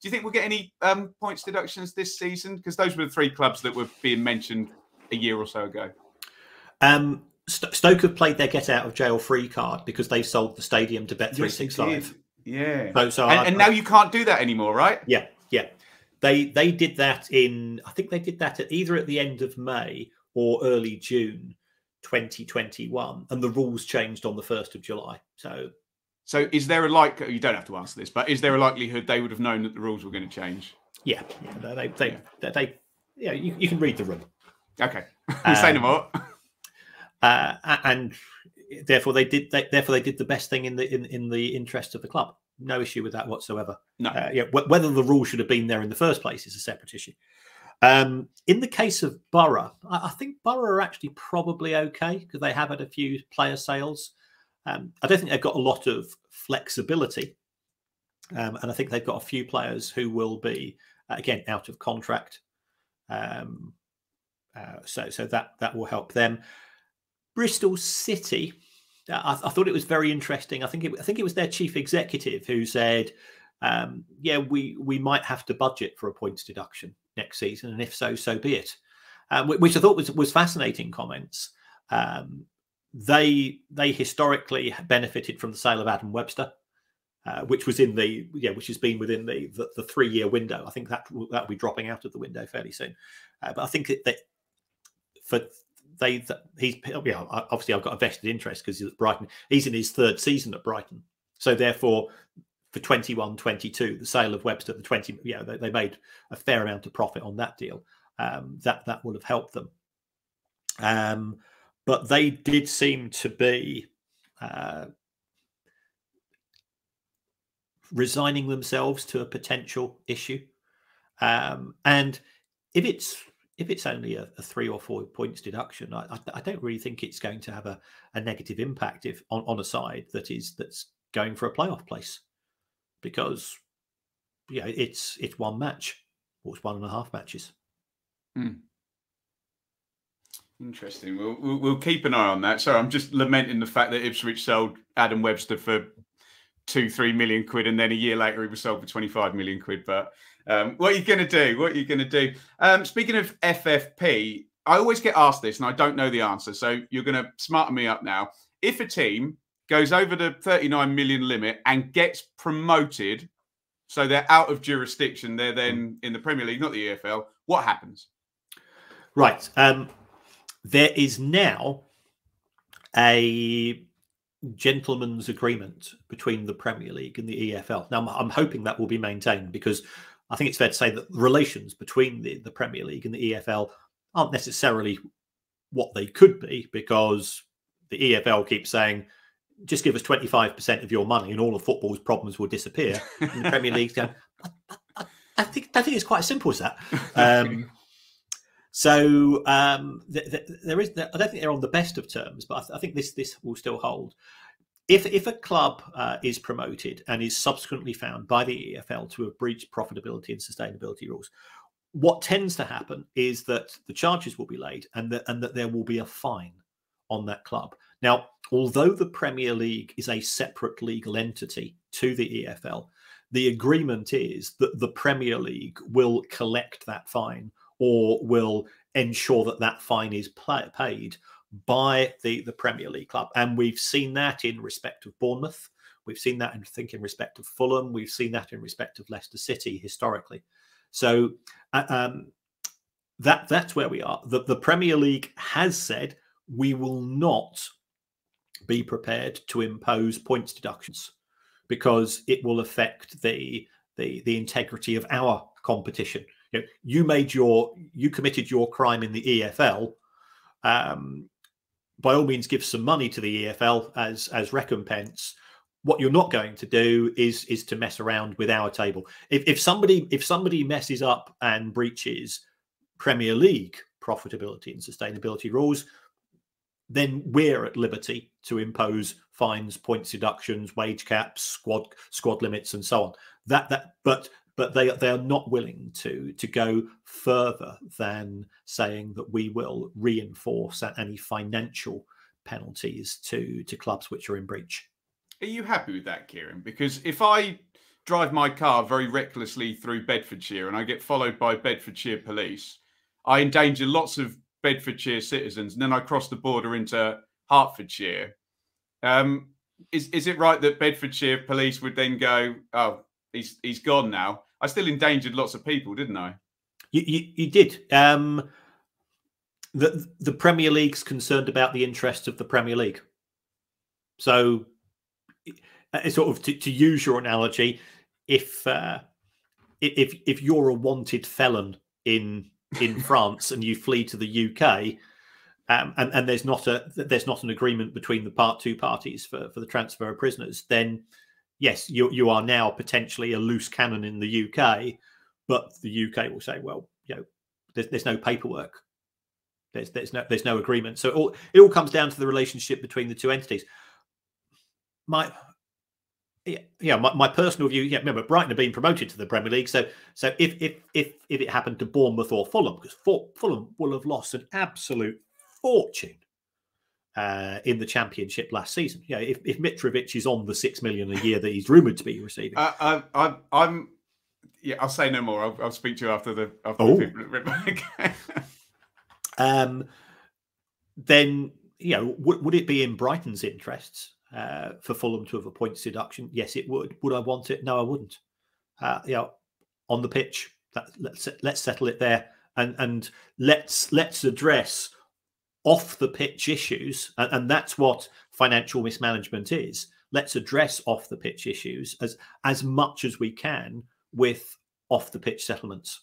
Do you think we'll get any points deductions this season? Because those were the 3 clubs that were being mentioned a year or so ago. Stoke have played their get out of jail free card because they've sold the stadium to Bet365. Yeah. And now you can't do that anymore, right? Yeah. They did that I think they did that either at the end of May or early June 2021, and the rules changed on the 1st of July. So is there you don't have to answer this, but is there a likelihood they would have known that the rules were going to change? Yeah. You can read the room. Okay. Say no more. And therefore they did the best thing in the interest of the club. No issue with that whatsoever. No. Whether the rule should have been there in the first place is a separate issue. In the case of Borough, I think Borough are actually probably okay because they have had a few player sales. I don't think they've got a lot of flexibility, and I think they've got a few players who will be again out of contract. So that will help them. Bristol City, I thought it was very interesting. I think it was their chief executive who said, we might have to budget for a points deduction next season, and if so, so be it. Which I thought was fascinating comments. They historically benefited from the sale of Adam Webster, which has been within the 3-year window. I think that'll be dropping out of the window fairly soon. But I think that obviously I've got a vested interest because he's at Brighton. He's in his 3rd season at Brighton, so therefore for 21-22, the sale of Webster, they made a fair amount of profit on that deal. That will have helped them. But they did seem to be resigning themselves to a potential issue. And if it's only a 3 or 4 points deduction, I don't really think it's going to have a negative impact on a side that's going for a playoff place, because it's 1 match, or it's 1.5 matches. Interesting. We'll keep an eye on that. Sorry, I'm just lamenting the fact that Ipswich sold Adam Webster for 2-3 million quid, and then a year later he was sold for 25 million quid. But what are you going to do? Speaking of FFP, I always get asked this, and I don't know the answer. So you're going to smarten me up now. If a team goes over the 39 million limit and gets promoted, so they're out of jurisdiction, they're then in the Premier League, not the EFL, what happens? Right. There is now a gentleman's agreement between the Premier League and the EFL. Now, I'm hoping that will be maintained, because I think it's fair to say that relations between the Premier League and the EFL aren't necessarily what they could be, because the EFL keeps saying, just give us 25% of your money and all of football's problems will disappear. And the Premier League's going, I think it's quite as simple as that. So there is. I don't think they're on the best of terms, but I think this will still hold. If a club is promoted and is subsequently found by the EFL to have breached profitability and sustainability rules, what tends to happen is that the charges will be laid and that there will be a fine on that club. Now, although the Premier League is a separate legal entity to the EFL, the agreement is that the Premier League will collect that fine, or will ensure that fine is paid by the Premier League club. And we've seen that in respect of Bournemouth. We've seen that, in respect of Fulham. We've seen that in respect of Leicester City historically. So that's where we are. The Premier League has said we will not be prepared to impose points deductions, because it will affect the integrity of our competition. You committed your crime in the EFL. By all means, give some money to the EFL as recompense. What you're not going to do is to mess around with our table. If somebody messes up and breaches Premier League profitability and sustainability rules, then we're at liberty to impose fines, points deductions, wage caps, squad limits, and so on. But they are not willing to go further than saying that we will reinforce any financial penalties to clubs which are in breach. Are you happy with that, Kieran? Because if I drive my car very recklessly through Bedfordshire and I get followed by Bedfordshire police, I endanger lots of Bedfordshire citizens, and then I cross the border into Hertfordshire. Is it right that Bedfordshire police would then go, oh, he's gone now? I still endangered lots of people, didn't I? You did. The Premier League's concerned about the interests of the Premier League. So, sort of to use your analogy, if you're a wanted felon in France and you flee to the UK, and there's not an agreement between the two parties for the transfer of prisoners, then yes, you are now potentially a loose cannon in the UK, but the UK will say, well, there's no paperwork, there's no agreement. So it all comes down to the relationship between the two entities. My personal view, remember Brighton have been promoted to the Premier League, so if it happened to Bournemouth or Fulham, because Fulham will have lost an absolute fortune in the Championship last season. If Mitrovic is on the $6 million a year that he's rumoured to be receiving, I'll say no more. I'll speak to you after the people. Then would it be in Brighton's interests for Fulham to have a points deduction? Yes, it would. Would I want it? No, I wouldn't. On the pitch, let's settle it there, and let's address off the pitch issues, and that's what financial mismanagement is. Let's address off the pitch issues as much as we can with off the pitch settlements.